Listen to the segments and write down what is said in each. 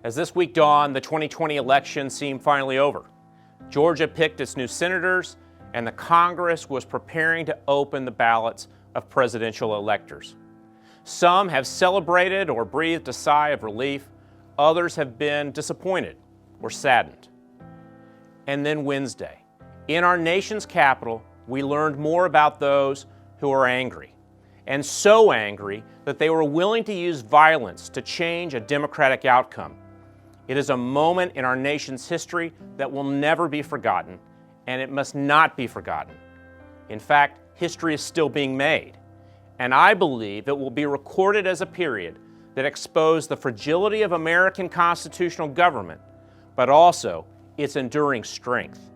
As this week dawned, the 2020 election seemed finally over. Georgia picked its new senators, and the Congress was preparing to open the ballots of presidential electors. Some have celebrated or breathed a sigh of relief. Others have been disappointed or saddened. And then Wednesday, in our nation's capital, we learned more about those who are angry, and so angry that they were willing to use violence to change a democratic outcome. It is a moment in our nation's history that will never be forgotten, and it must not be forgotten. In fact, history is still being made, and I believe it will be recorded as a period that exposed the fragility of American constitutional government, but also its enduring strength.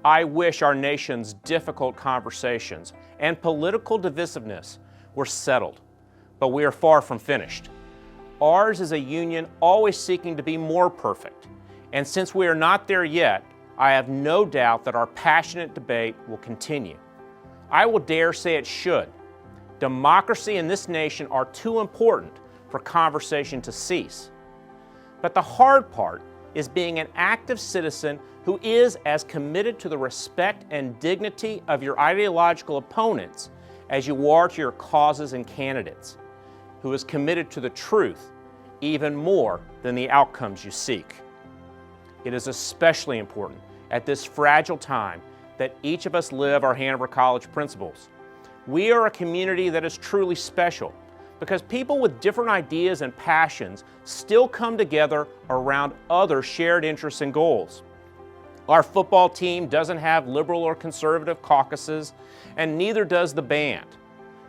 I wish our nation's difficult conversations and political divisiveness were settled, but we are far from finished. Ours is a union always seeking to be more perfect, and since we are not there yet, I have no doubt that our passionate debate will continue. I will dare say it should. Democracy and this nation are too important for conversation to cease. But the hard part is being an active citizen who is as committed to the respect and dignity of your ideological opponents as you are to your causes and candidates, who is committed to the truth even more than the outcomes you seek. It is especially important at this fragile time that each of us live our Hanover College principles. We are a community that is truly special because people with different ideas and passions still come together around other shared interests and goals. Our football team doesn't have liberal or conservative caucuses, and neither does the band.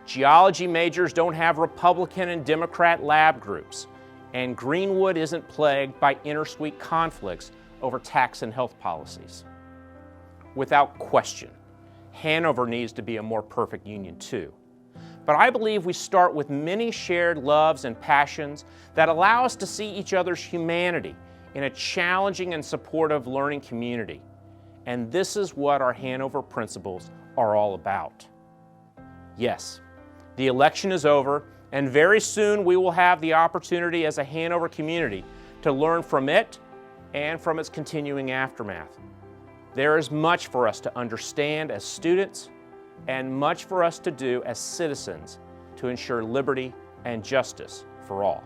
Geology majors don't have Republican and Democrat lab groups, and Greenwood isn't plagued by inter-suite conflicts over tax and health policies. Without question, Hanover needs to be a more perfect union too. But I believe we start with many shared loves and passions that allow us to see each other's humanity in a challenging and supportive learning community. And this is what our Hanover principles are all about. Yes, the election is over, and very soon we will have the opportunity as a Hanover community to learn from it and from its continuing aftermath. There is much for us to understand as students and much for us to do as citizens to ensure liberty and justice for all.